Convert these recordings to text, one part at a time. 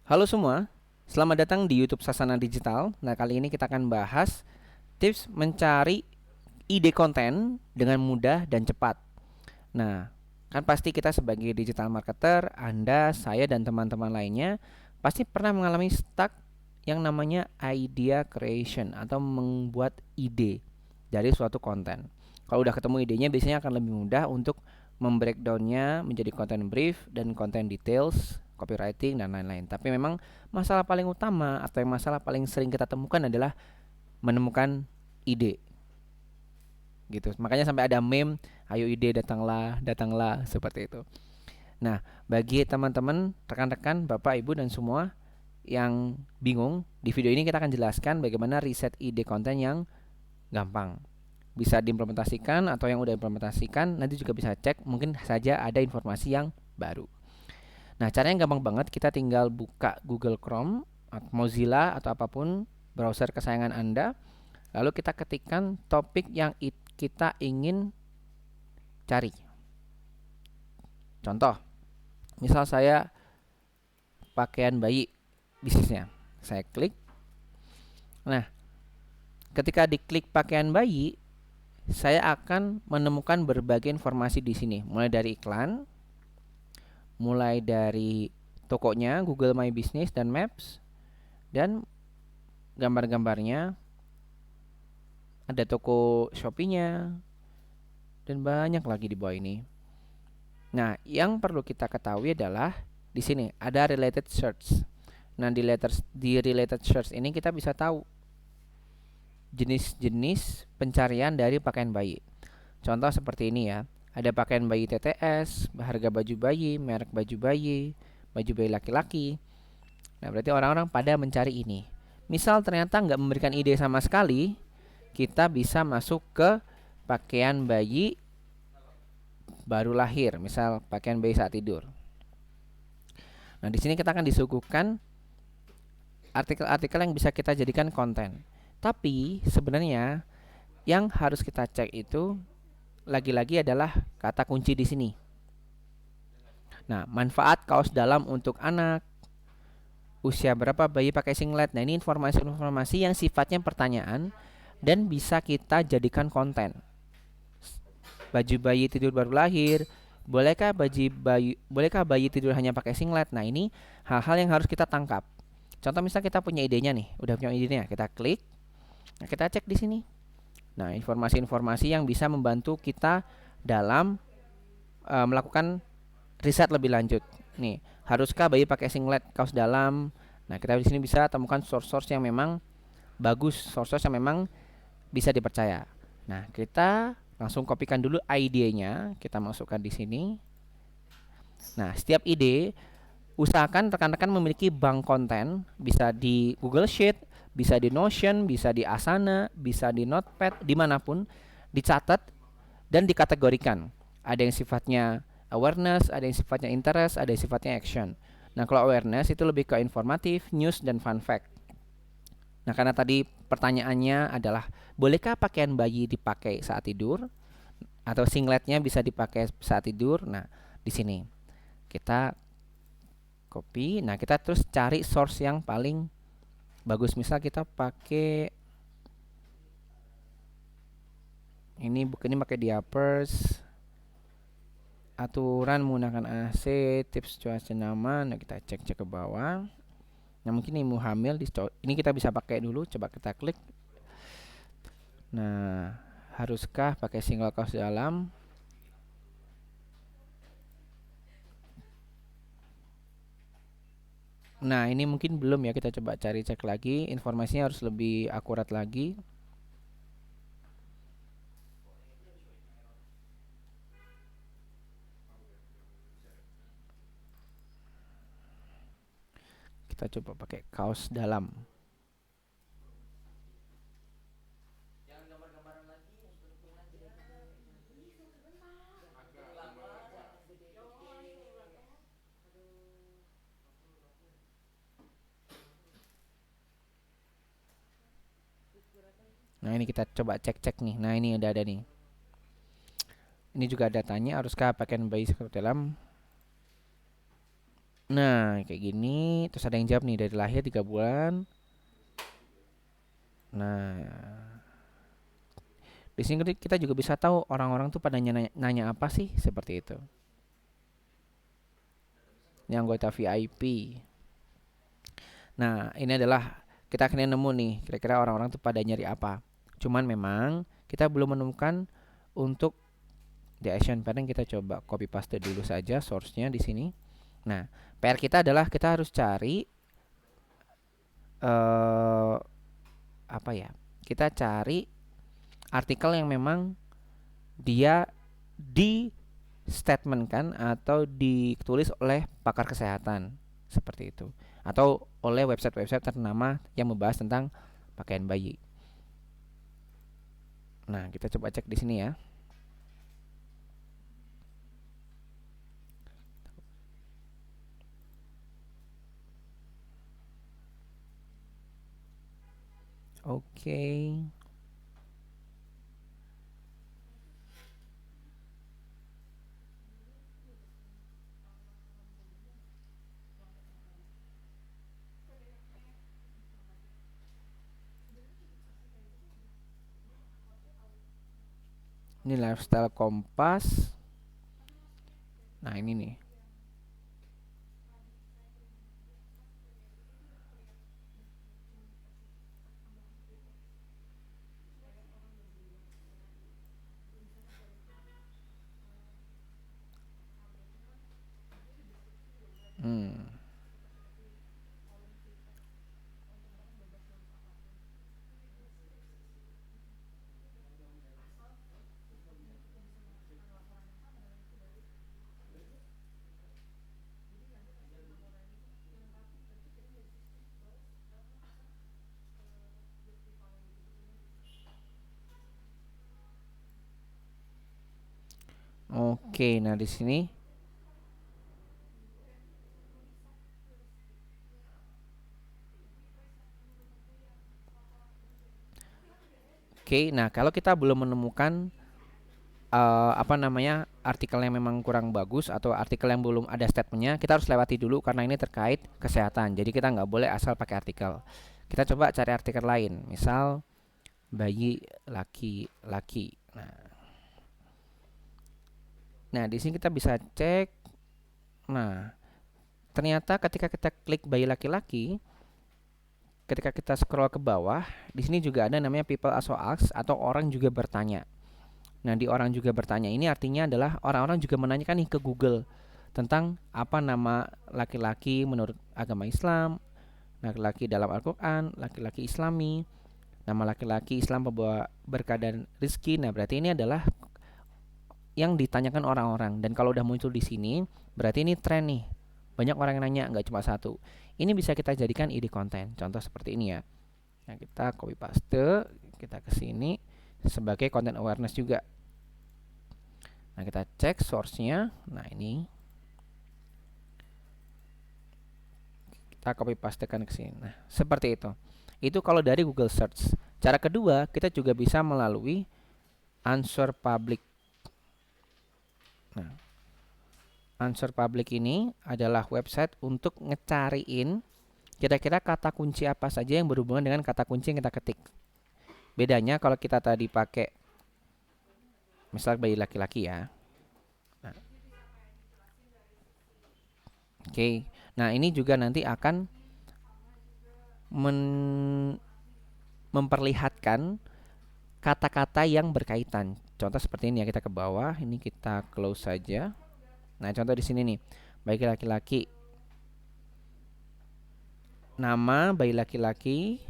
Halo semua, selamat datang di YouTube Sasana Digital. Nah, kali ini kita akan bahas tips mencari ide konten dengan mudah dan cepat. Nah, kan pasti kita sebagai digital marketer, Anda, saya, dan teman-teman lainnya pasti pernah mengalami stuck yang namanya idea creation atau membuat ide dari suatu konten. Kalau udah ketemu idenya, biasanya akan lebih mudah untuk membreakdownnya menjadi konten brief dan konten details, copywriting, dan lain-lain. Tapi memang masalah paling utama atau yang masalah paling sering kita temukan adalah menemukan ide gitu. Makanya sampai ada meme, ayo ide datanglah, datanglah seperti itu. Nah, bagi teman-teman, rekan-rekan, Bapak, Ibu dan semua yang bingung, di video ini kita akan jelaskan bagaimana riset ide konten yang gampang. Bisa diimplementasikan atau yang udah implementasikan nanti juga bisa cek, mungkin saja ada informasi yang baru. Nah, caranya gampang banget, kita tinggal buka Google Chrome, Mozilla atau apapun browser kesayangan Anda. Lalu kita ketikkan topik yang kita ingin cari. Contoh, misal saya pakaian bayi bisnisnya. Saya klik. Nah, ketika diklik pakaian bayi, saya akan menemukan berbagai informasi di sini, mulai dari iklan, mulai dari tokonya, Google My Business dan Maps, dan gambar-gambarnya, ada toko Shopee-nya, dan banyak lagi di bawah ini. Nah, yang perlu kita ketahui adalah di sini ada related search. Nah, di related search ini kita bisa tahu jenis-jenis pencarian dari pakaian bayi. Contoh seperti ini ya. Ada pakaian bayi TTS, harga baju bayi, merek baju bayi laki-laki. Nah, berarti orang-orang pada mencari ini. Misal ternyata nggak memberikan ide sama sekali, kita bisa masuk ke pakaian bayi baru lahir, misal pakaian bayi saat tidur. Nah, di sini kita akan disuguhkan artikel-artikel yang bisa kita jadikan konten. Tapi sebenarnya yang harus kita cek itu lagi-lagi adalah kata kunci di sini. Nah, manfaat kaos dalam untuk anak, usia berapa bayi pakai singlet. Nah, ini informasi-informasi yang sifatnya pertanyaan dan bisa kita jadikan konten. Baju bayi tidur baru lahir, bolehkah bayi tidur hanya pakai singlet? Nah, ini hal-hal yang harus kita tangkap. Contoh misal kita punya idenya nih, udah punya idenya, kita klik, nah kita cek di sini. Nah, informasi-informasi yang bisa membantu kita dalam melakukan riset lebih lanjut. Nih, haruskah bayi pakai singlet kaos dalam? Nah, kita di sini bisa temukan source-source yang memang bagus, source-source yang memang bisa dipercaya. Nah, kita langsung kopikan dulu idenya, kita masukkan di sini. Nah, setiap ide usahakan rekan-rekan memiliki bank konten, bisa di Google Sheet, bisa di Notion, bisa di Asana, bisa di Notepad, dimanapun, dicatat dan dikategorikan. Ada yang sifatnya awareness, ada yang sifatnya interest, ada yang sifatnya action. Nah, kalau awareness itu lebih ke informatif, news, dan fun fact. Nah, karena tadi pertanyaannya adalah, bolehkah pakaian bayi dipakai saat tidur? Atau singletnya bisa dipakai saat tidur? Nah, di sini kita copy. Nah, kita terus cari source yang paling bagus. Misal kita pakai ini, buku ini pakai diapers, aturan menggunakan AC, tips cuaca nyaman. Nah, kita cek ke bawah. Nah, mungkin ibu hamil ini kita bisa pakai dulu. Coba kita klik. Nah, haruskah pakai single kaos dalam? Nah, ini mungkin belum ya, kita coba cari cek lagi. Informasinya harus lebih akurat lagi. Kita coba pakai kaos dalam. Nah, ini kita coba cek-cek nih. Nah, ini udah ada nih. Ini juga ada tanya, haruskah pakaian bayi seperti dalam? Nah, kayak gini. Terus ada yang jawab nih dari lahir 3 bulan. Nah, di sini kita juga bisa tahu orang-orang tuh pada nanya apa sih seperti itu. Ini anggota VIP. Nah, ini adalah kita akhirnya nemu nih kira-kira orang-orang tuh pada nyari apa. Cuman memang kita belum menemukan untuk di action pattern. Kita coba copy paste dulu saja source-nya di sini. Nah, PR kita adalah kita harus cari apa ya? Kita cari artikel yang memang dia di statement kan atau ditulis oleh pakar kesehatan seperti itu atau oleh website-website ternama yang membahas tentang pakaian bayi. Nah, kita coba cek di sini ya. Oke. Ini lifestyle Kompas. Nah, ini nih. Hmm. Oke, nah di sini oke, nah kalau kita belum menemukan apa namanya artikel yang memang kurang bagus atau artikel yang belum ada statementnya, kita harus lewati dulu karena ini terkait kesehatan. Jadi kita nggak boleh asal pakai artikel. Kita coba cari artikel lain, misal bayi laki-laki. Nah, di sini kita bisa cek. Nah, ternyata ketika kita klik bayi laki-laki, ketika kita scroll ke bawah, di sini juga ada namanya people also ask atau orang juga bertanya. Nah, di orang juga bertanya ini artinya adalah orang-orang juga menanyakan nih ke Google tentang apa nama laki-laki menurut agama Islam, laki-laki dalam Al-Quran, laki-laki Islami, nama laki-laki Islam pembawa berkah dan rizki. Nah, berarti ini adalah yang ditanyakan orang-orang. Dan kalau udah muncul di sini, berarti ini tren nih. Banyak orang yang nanya, nggak cuma satu. Ini bisa kita jadikan ide konten. Contoh seperti ini ya. Nah, kita copy paste, kita ke sini sebagai content awareness juga. Nah, kita cek source-nya. Nah, ini kita copy pastekan ke sini. Nah, seperti itu. Itu kalau dari Google Search. Cara kedua, kita juga bisa melalui Answer Public. Nah, Answer Public ini adalah website untuk ngecariin kira-kira kata kunci apa saja yang berhubungan dengan kata kunci yang kita ketik. Bedanya kalau kita tadi pakai misal bayi laki-laki ya. Nah, oke. Nah, ini juga nanti akan memperlihatkan kata-kata yang berkaitan. Contoh seperti ini ya, kita ke bawah, ini kita close saja. Nah, contoh di sini nih. Bayi laki-laki. Nama bayi laki-laki,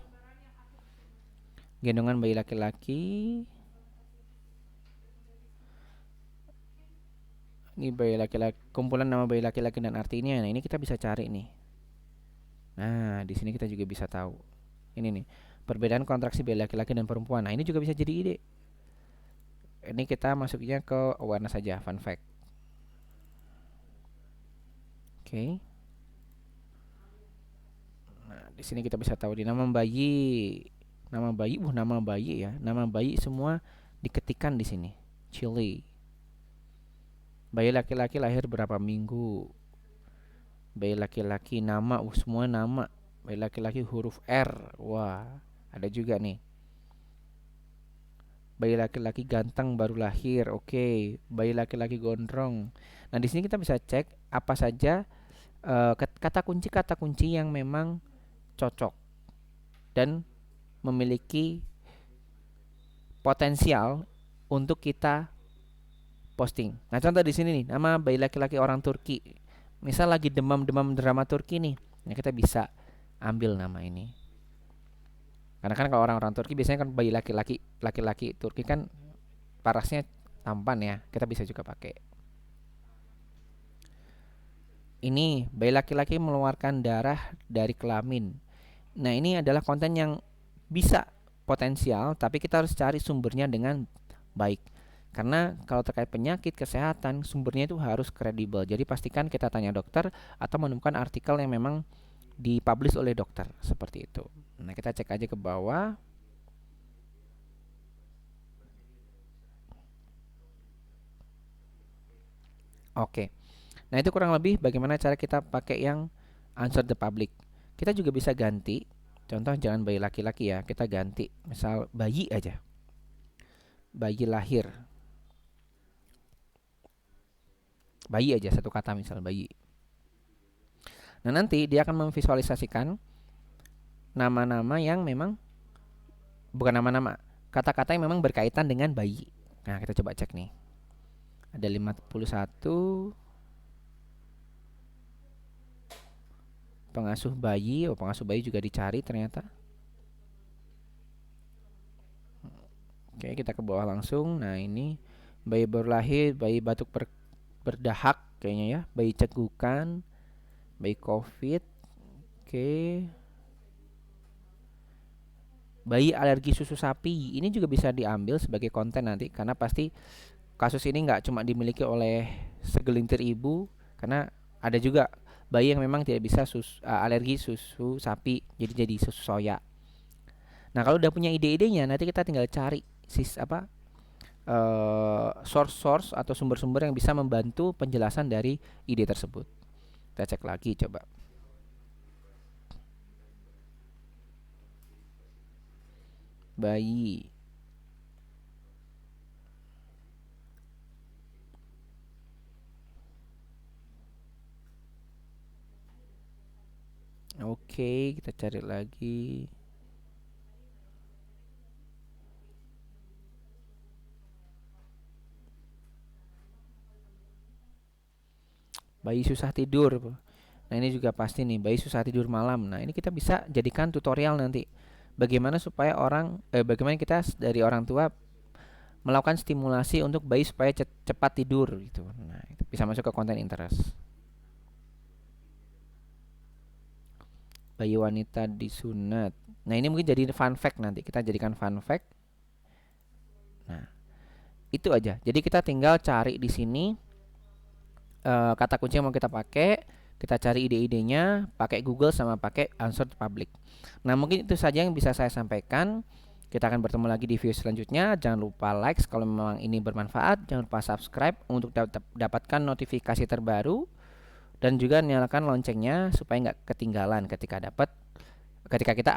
gendongan bayi laki-laki. Ini bayi laki-laki, kumpulan nama bayi laki-laki dan artinya. Nah, ini kita bisa cari nih. Nah, di sini kita juga bisa tahu. Ini nih, perbedaan kontraksi bayi laki-laki dan perempuan. Nah, ini juga bisa jadi ide. Ini kita masuknya ke awareness saja, fun fact. Oke. Nah, di sini kita bisa tahu di nama bayi. Nama bayi ya. Nama bayi semua diketikkan di sini. Chili. Bayi laki-laki lahir berapa minggu? Bayi laki-laki nama, semua nama. Bayi laki-laki huruf R. Wah, ada juga nih. Bayi laki-laki ganteng baru lahir. Oke, bayi laki-laki gondrong. Nah, di sini kita bisa cek apa saja kata kunci yang memang cocok dan memiliki potensial untuk kita posting. Nah, contoh di sini nih, nama bayi laki-laki orang Turki. Misal lagi demam-demam drama Turki nih. Nah, kita bisa ambil nama ini. Karena kan kalau orang-orang Turki biasanya kan bayi laki-laki Turki kan parasnya tampan ya. Kita bisa juga pakai. Ini bayi laki-laki mengeluarkan darah dari kelamin. Nah, ini adalah konten yang bisa potensial, tapi kita harus cari sumbernya dengan baik. Karena kalau terkait penyakit kesehatan, sumbernya itu harus kredibel. Jadi pastikan kita tanya dokter atau menemukan artikel yang memang dipublish oleh dokter, seperti itu. Nah, kita cek aja ke bawah. Oke. Nah, itu kurang lebih bagaimana cara kita pakai yang answer the public. Kita juga bisa ganti. Contoh jangan bayi laki-laki ya, kita ganti. Misal bayi aja. Bayi lahir. Bayi aja satu kata, misal bayi. Nah, nanti dia akan memvisualisasikan nama-nama yang memang bukan nama-nama, kata-kata yang memang berkaitan dengan bayi. Nah, kita coba cek nih. Ada 51 pengasuh bayi. Oh, pengasuh bayi juga dicari ternyata. Oke, kita ke bawah langsung. Nah, ini bayi baru lahir, bayi batuk berdahak kayaknya ya, bayi cegukan, bayi COVID. Oke. Bayi alergi susu sapi. Ini juga bisa diambil sebagai konten nanti karena pasti kasus ini nggak cuma dimiliki oleh segelintir ibu, karena ada juga bayi yang memang tidak bisa alergi susu sapi, jadi susu soya. Nah, kalau udah punya ide-idenya, nanti kita tinggal cari source atau sumber-sumber yang bisa membantu penjelasan dari ide tersebut. Kita cek lagi coba. Bayi. Oke, kita cari lagi. Bayi susah tidur. Nah, ini juga pasti nih, bayi susah tidur malam. Nah, ini kita bisa jadikan tutorial nanti. Bagaimana supaya bagaimana kita dari orang tua melakukan stimulasi untuk bayi supaya cepat tidur gitu. Nah, itu bisa masuk ke konten interest. Bayi wanita disunat. Nah, ini mungkin jadi fun fact nanti. Kita jadikan fun fact. Nah, itu aja. Jadi kita tinggal cari di sini kata kunci yang mau kita pakai, kita cari ide-idenya, pakai Google sama pakai answer public. Nah, mungkin itu saja yang bisa saya sampaikan. Kita akan bertemu lagi di video selanjutnya. Jangan lupa like kalau memang ini bermanfaat. Jangan lupa subscribe untuk dapatkan notifikasi terbaru. Dan juga nyalakan loncengnya supaya nggak ketinggalan ketika kita